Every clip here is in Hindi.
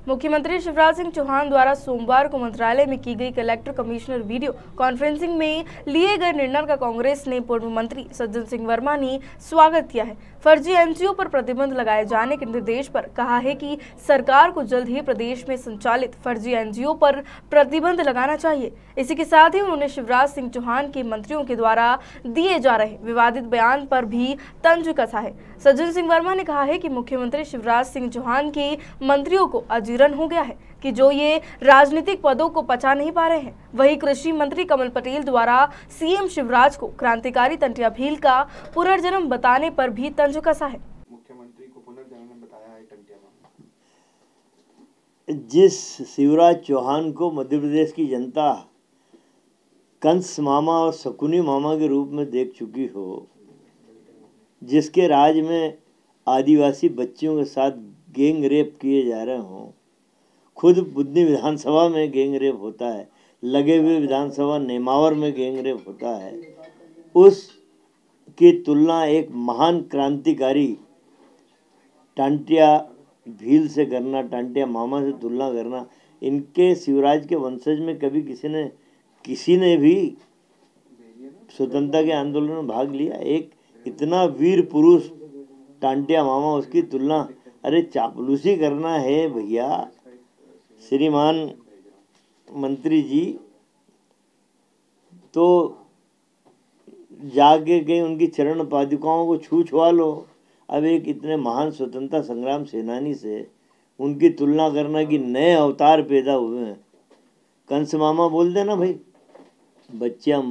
मुख्यमंत्री शिवराज सिंह चौहान द्वारा सोमवार को मंत्रालय में की गई कलेक्टर कमिश्नर वीडियो कॉन्फ्रेंसिंग में लिए गए निर्णय का कांग्रेस ने पूर्व मंत्री सज्जन सिंह वर्मा ने स्वागत किया है। फर्जी एनजीओ पर प्रतिबंध लगाए जाने के निर्देश पर कहा है कि सरकार को जल्द ही प्रदेश में संचालित फर्जी एनजीओ पर प्रतिबंध लगाना चाहिए। इसी के साथ ही उन्होंने शिवराज सिंह चौहान के मंत्रियों के द्वारा दिए जा रहे विवादित बयान पर भी तंज कसा है। सज्जन सिंह वर्मा ने कहा है कि मुख्यमंत्री शिवराज सिंह चौहान के मंत्रियों को अजीर्ण हो गया है कि जो ये राजनीतिक पदों को पचा नहीं पा रहे हैं। वहीं कृषि मंत्री कमल पटेल द्वारा सीएम शिवराज को क्रांतिकारी तंटिया भील का पुनर्जन्म बताने पर भी तंज कसा है। मुख्यमंत्री को पुनर्जन्म बताया है टंटिया मामा। जिस शिवराज चौहान को मध्य प्रदेश की जनता कंस मामा और शकुनी मामा के रूप में देख चुकी हो, जिसके राज में आदिवासी बच्चियों के साथ गैंग रेप किए जा रहे हों, खुद बुद्धनी विधानसभा में गैंग रेप होता है, लगे हुए विधानसभा नेमावर में गैंग रेप होता है, उस की तुलना एक महान क्रांतिकारी टांटिया भील से करना, टांटिया मामा से तुलना करना, इनके शिवराज के वंशज में कभी किसी ने भी स्वतंत्रता के आंदोलन में भाग लिया? एक इतना वीर पुरुष टांटिया मामा, उसकी तुलना, अरे चापलूसी करना है भैया। श्रीमान मंत्री जी, तो जाके कहीं उनकी चरण पादुकाओं को छुआ लो। अब एक इतने महान स्वतंत्रता संग्राम सेनानी से उनकी तुलना करना कि नए अवतार पैदा हुए हैं। कंस मामा बोल देना भाई, बच्चियां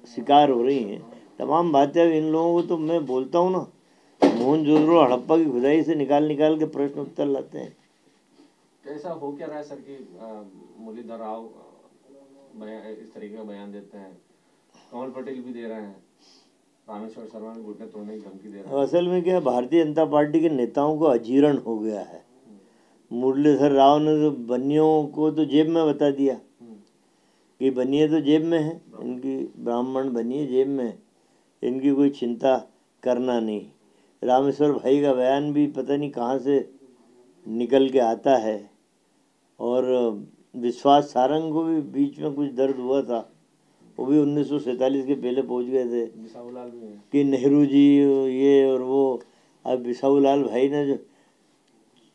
शिकार हो रही हैं, तमाम बातें। इन लोगों को तो मैं बोलता हूँ ना, मोहनजोदड़ो हड़प्पा की खुदाई से निकाल के प्रश्न उत्तर लाते हैं। कैसा हो क्या रहा है सर कि मुरलीधर राव इस तरीके का बयान देते हैं, कमल पटेल भी दे रहे हैं, रामेश्वर शर्मा भी घुटने तोड़ने की धमकी दे रहे हैं। असल में क्या, भारतीय जनता पार्टी के नेताओं को अजीर्ण हो गया है। मुरलीधर राव ने तो बनियों को तो जेब में बता दिया कि बनिए तो जेब में है, इनकी ब्राह्मण बनिए जेब में है, इनकी कोई चिंता करना नहीं। रामेश्वर भाई का बयान भी पता नहीं कहाँ से निकल के आता है। और विश्वास सारंग को भी बीच में कुछ दर्द हुआ था, वो भी 1947 के पहले पहुंच गए थे कि नेहरू जी ये और वो। अब बिसाऊलाल भाई ने जो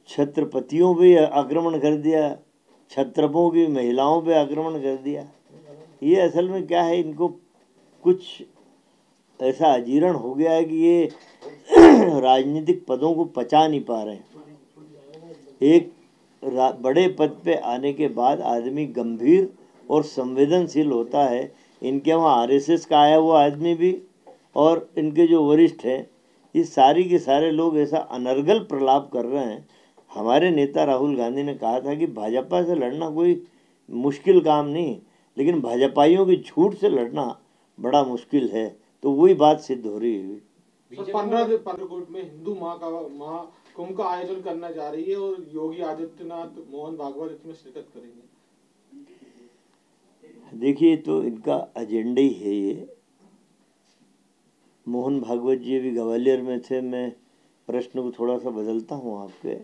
छत्रपतियों पे आक्रमण कर दिया, छत्रपों की महिलाओं पे आक्रमण कर दिया। ये असल में क्या है, इनको कुछ ऐसा अजीर्ण हो गया है कि ये राजनीतिक पदों को पचा नहीं पा रहे हैं। एक बड़े पद पे आने के बाद आदमी गंभीर और संवेदनशील होता है। इनके वहाँ आरएसएस का आया हुआ आदमी भी और इनके जो वरिष्ठ हैं, ये सारी के सारे लोग ऐसा अनर्गल प्रलाप कर रहे हैं। हमारे नेता राहुल गांधी ने कहा था कि भाजपा से लड़ना कोई मुश्किल काम नहीं, लेकिन भाजपाइयों की झूठ से लड़ना बड़ा मुश्किल है। तो वही बात सिद्ध हो रही है। 15 कोट में हिंदू महाकुंभ का आयोजन करना जा रही है और योगी आदित्यनाथ, मोहन भागवत इसमें शिरकत करेंगे। देखिए, तो इनका एजेंडा ही है ये। मोहन भागवत जी अभी ग्वालियर में थे। मैं प्रश्न को थोड़ा सा बदलता हूँ आपके।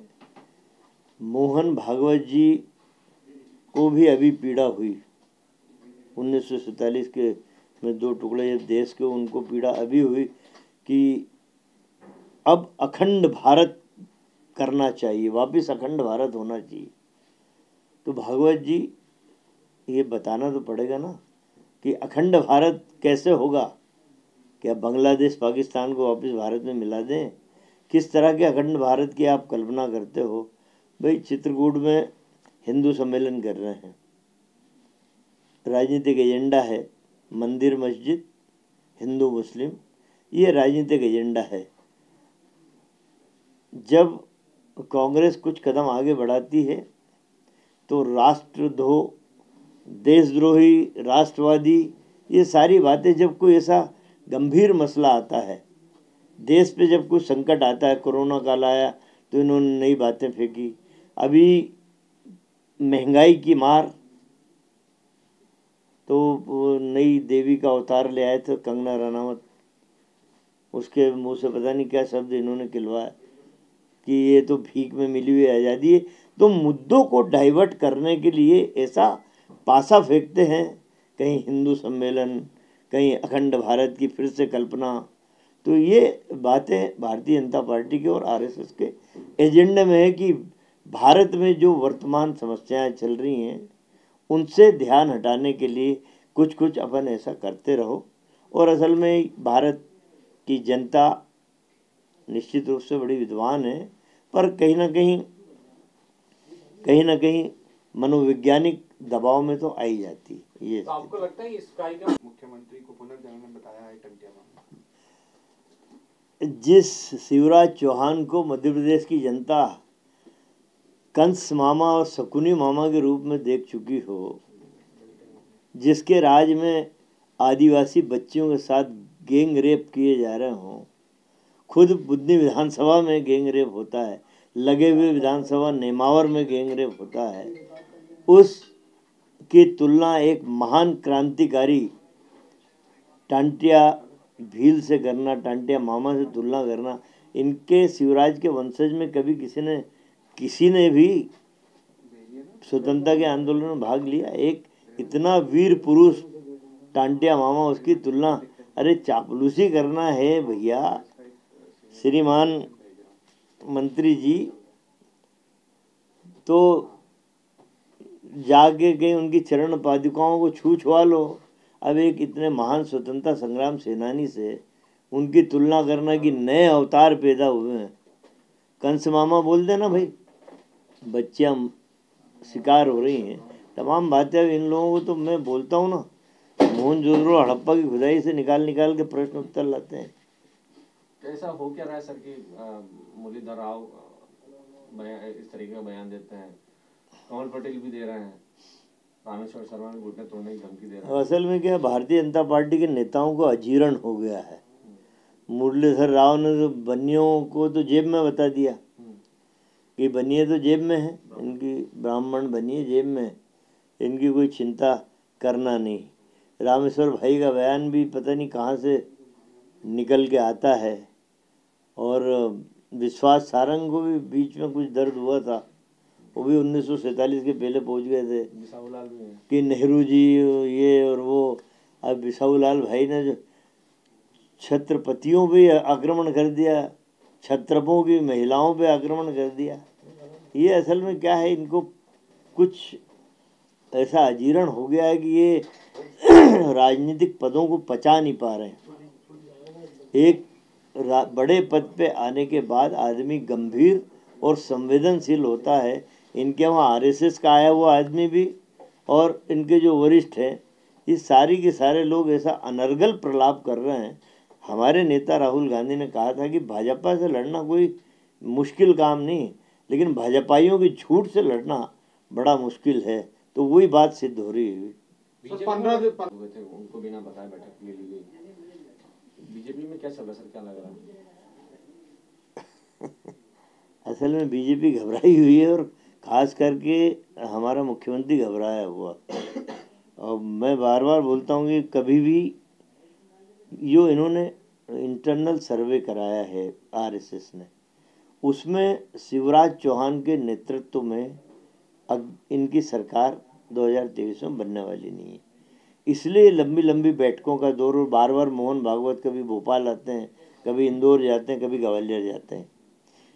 मोहन भागवत जी को भी अभी पीड़ा हुई 1947 के में 2 टुकड़े जब देश के, उनको पीड़ा अभी हुई कि अब अखंड भारत करना चाहिए, वापस अखंड भारत होना चाहिए। तो भागवत जी ये बताना तो पड़ेगा ना कि अखंड भारत कैसे होगा। क्या बांग्लादेश पाकिस्तान को वापस भारत में मिला दें? किस तरह के अखंड भारत की आप कल्पना करते हो? भाई, चित्रकूट में हिंदू सम्मेलन कर रहे हैं, राजनीतिक एजेंडा है, मंदिर मस्जिद हिंदू मुस्लिम, ये राजनीतिक एजेंडा है। जब कांग्रेस कुछ कदम आगे बढ़ाती है तो देशद्रोही, राष्ट्रवादी, ये सारी बातें, जब कोई ऐसा गंभीर मसला आता है, देश पे जब कोई संकट आता है, कोरोना काल आया तो इन्होंने नई बातें फेंकी। अभी महंगाई की मार, तो वो नई देवी का अवतार ले आए थे कंगना रनावत, उसके मुंह से पता नहीं क्या शब्द इन्होंने खिलवाया कि ये तो भीख में मिली हुई आज़ादी है। तो मुद्दों को डाइवर्ट करने के लिए ऐसा पासा फेंकते हैं, कहीं हिंदू सम्मेलन, कहीं अखंड भारत की फिर से कल्पना। तो ये बातें भारतीय जनता पार्टी के और आरएसएस के एजेंडे में है कि भारत में जो वर्तमान समस्याएं चल रही हैं उनसे ध्यान हटाने के लिए कुछ कुछ अपन ऐसा करते रहो। और असल में भारत की जनता निश्चित रूप से बड़ी विद्वान है, पर कहीं ना कहीं मनोवैज्ञानिक दबाव में तो आई जाती है। ये तो आपको लगता है इस कार्यक्रम मुख्यमंत्री को पुनर्जनन बताया है टंटिया मामला? जिस शिवराज चौहान को मध्य प्रदेश की जनता कंस मामा और शकुनी मामा के रूप में देख चुकी हो, जिसके राज में आदिवासी बच्चियों के साथ गैंग रेप किए जा रहे हों, खुद बुद्धि विधानसभा में गैंग रेप होता है, लगे हुए विधानसभा नेमावर में गैंग रेप होता है, उसकी तुलना एक महान क्रांतिकारी टांटिया भील से करना, टांटिया मामा से तुलना करना, इनके शिवराज के वंशज में कभी किसी ने भी स्वतंत्रता के आंदोलन में भाग लिया? एक इतना वीर पुरुष टांटिया मामा, उसकी तुलना, अरे चापलूसी करना है भैया। श्रीमान मंत्री जी, तो जाके कहीं उनकी चरण पादुकाओं को छुआ लो। अब एक इतने महान स्वतंत्रता संग्राम सेनानी से उनकी तुलना करना कि नए अवतार पैदा हुए हैं। कंस मामा बोल देना भाई, बच्चियां शिकार हो रही हैं, तमाम बातें इन लोगों को तो मैं बोलता हूँ ना, मोहनजोदड़ो हड़प्पा की खुदाई से निकाल के प्रश्न उत्तर लाते हैं। कैसा हो क्या रहा है सर कि मुरलीधर राव इस तरीके का बयान देते हैं, कमल पटेल भी दे रहे हैं, रामेश्वर शर्मा भी घुटने तोड़ने की धमकी दे रहे हैं? असल में क्या, भारतीय जनता पार्टी के नेताओं को अजीर्ण हो गया है। मुरलीधर राव ने तो बनियों को तो जेब में बता दिया कि बनिए तो जेब में है इनकी, ब्राह्मण बनिए जेब में, इनकी कोई चिंता करना नहीं। रामेश्वर भाई का बयान भी पता नहीं कहाँ से निकल के आता है। और विश्वास सारंग को भी बीच में कुछ दर्द हुआ था, वो भी 1947 के पहले पहुंच गए थे बिसाहूलाल भी है कि नेहरू जी ये और वो। अब बिसाहूलाल भाई ने जो छत्रपतियों पे आक्रमण कर दिया, छत्रपों की महिलाओं पे आक्रमण कर दिया। ये असल में क्या है, इनको कुछ ऐसा अजीर्ण हो गया है कि ये राजनीतिक पदों को पचा नहीं पा रहे हैं। एक बड़े पद पे आने के बाद आदमी गंभीर और संवेदनशील होता है। इनके वहाँ आरएसएस का आया हुआ आदमी भी और इनके जो वरिष्ठ हैं, ये सारी के सारे लोग ऐसा अनर्गल प्रलाप कर रहे हैं। हमारे नेता राहुल गांधी ने कहा था कि भाजपा से लड़ना कोई मुश्किल काम नहीं, लेकिन भाजपाइयों की झूठ से लड़ना बड़ा मुश्किल है। तो वही बात सिद्ध हो रही है। उनको बिना बताए बैठक ले ली गई। बीजेपी में क्या चल रहा है सर, क्या लग रहा है? असल में बीजेपी घबराई हुई है और खास करके हमारा मुख्यमंत्री घबराया हुआ। और मैं बार बार बोलता हूँ कि कभी भी जो इन्होंने इंटरनल सर्वे कराया है आरएसएस ने, उसमें शिवराज चौहान के नेतृत्व में अब इनकी सरकार 2023 में बनने वाली नहीं है। इसलिए लंबी लंबी बैठकों का दौर, और बार बार मोहन भागवत कभी भोपाल आते हैं, कभी इंदौर जाते हैं, कभी ग्वालियर जाते हैं।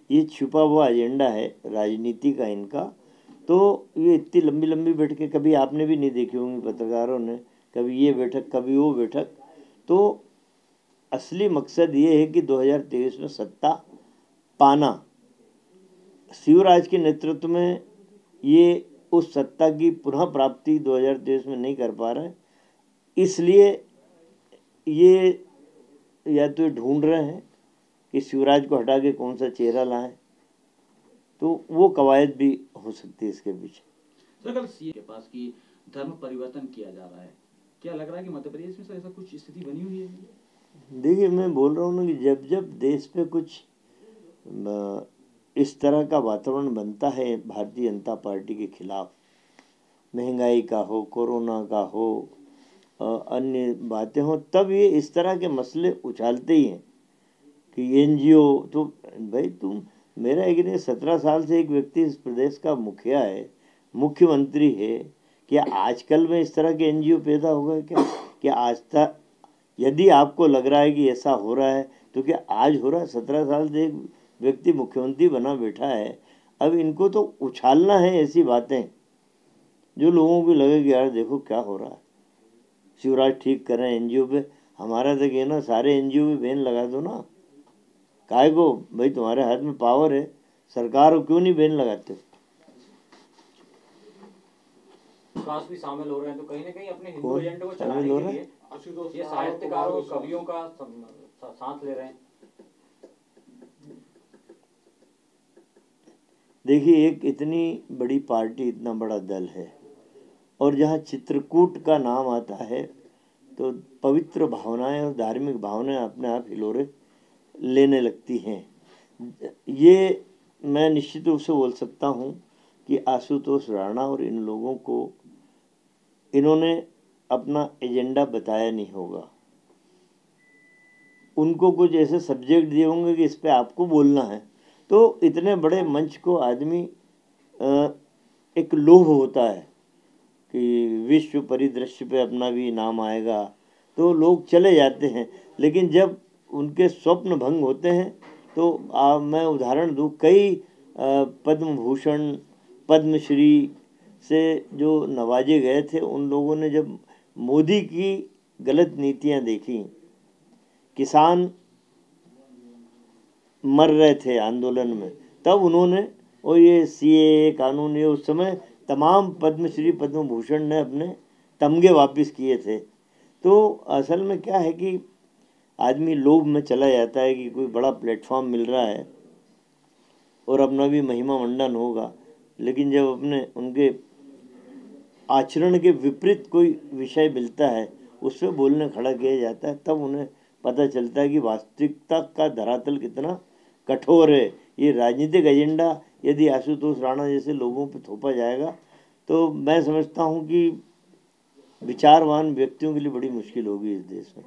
ये छुपा हुआ एजेंडा है राजनीति का इनका। तो ये इतनी लंबी लंबी बैठकें कभी आपने भी नहीं देखी होंगी पत्रकारों ने, कभी ये बैठक कभी वो बैठक। तो असली मकसद ये है कि 2023 में सत्ता पाना। शिवराज के नेतृत्व में ये उस सत्ता की पुनः प्राप्ति 2023 में नहीं कर पा रहे, इसलिए ये या तो ढूंढ रहे हैं कि शिवराज को हटा के कौन सा चेहरा लाएं। तो वो कवायद भी हो सकती है इसके पीछे। सर, कल सीएम के पास की धर्म परिवर्तन किया जा रहा है, क्या लग रहा है कि मध्य प्रदेश में सर ऐसा कुछ स्थिति बनी हुई है? देखिए, मैं बोल रहा हूँ ना कि जब जब देश पे कुछ इस तरह का वातावरण बनता है भारतीय जनता पार्टी के खिलाफ, महंगाई का हो, कोरोना का हो, अन्य बातें हो, तब ये इस तरह के मसले उछालते ही हैं कि एनजीओ। तो भाई तुम मेरा एक नहीं, 17 साल से एक व्यक्ति इस प्रदेश का मुखिया है, मुख्यमंत्री है। क्या आजकल में इस तरह के एनजीओ पैदा होगा क्या आज तक? यदि आपको लग रहा है कि ऐसा हो रहा है तो क्या आज हो रहा है? 17 साल से एक व्यक्ति मुख्यमंत्री बना बैठा है। अब इनको तो उछालना है ऐसी बातें जो लोगों को लगे कि यार देखो क्या हो रहा है। शिवराज ठीक कर रहे हैं एनजीओ पे, हमारा तो कहना सारे एनजीओ पे बैन लगा दो ना। काहे को भाई, तुम्हारे हाथ में पावर है, सरकार को क्यों नहीं बैन लगाते? विकास भी शामिल हो रहे हैं, तो कहीं ना कहीं अपने हिंदू कौन एजेंडे को शामिल चलाने हो के रहा लिए ये साहित्यकारों कवियों का साथ ले रहे हैं। देखिए, एक इतनी बड़ी पार्टी, इतना बड़ा दल है, और जहाँ चित्रकूट का नाम आता है तो पवित्र भावनाएं और धार्मिक भावनाएं अपने आप हिलोरे लेने लगती हैं। ये मैं निश्चित रूप से बोल सकता हूँ कि आशुतोष राणा और इन लोगों को इन्होंने अपना एजेंडा बताया नहीं होगा। उनको कुछ ऐसे सब्जेक्ट दिए होंगे कि इस पे आपको बोलना है, तो इतने बड़े मंच को आदमी एक लोभ होता है कि विश्व परिदृश्य पे अपना भी नाम आएगा तो लोग चले जाते हैं। लेकिन जब उनके स्वप्न भंग होते हैं तो मैं उदाहरण दूँ, कई पद्म भूषण पद्मश्री से जो नवाजे गए थे, उन लोगों ने जब मोदी की गलत नीतियां देखी, किसान मर रहे थे आंदोलन में, तब उन्होंने और ये सीएए कानून, ये उस समय तमाम पद्मश्री पद्म भूषण ने अपने तमगे वापस किए थे। तो असल में क्या है कि आदमी लोभ में चला जाता है कि कोई बड़ा प्लेटफॉर्म मिल रहा है और अपना भी महिमा मंडन होगा, लेकिन जब अपने उनके आचरण के विपरीत कोई विषय मिलता है, उस पर बोलने खड़ा किया जाता है, तब उन्हें पता चलता है कि वास्तविकता का धरातल कितना कठोर है। ये राजनीतिक एजेंडा यदि आशुतोष राणा जैसे लोगों पर थोपा जाएगा तो मैं समझता हूँ कि विचारवान व्यक्तियों के लिए बड़ी मुश्किल होगी इस देश में।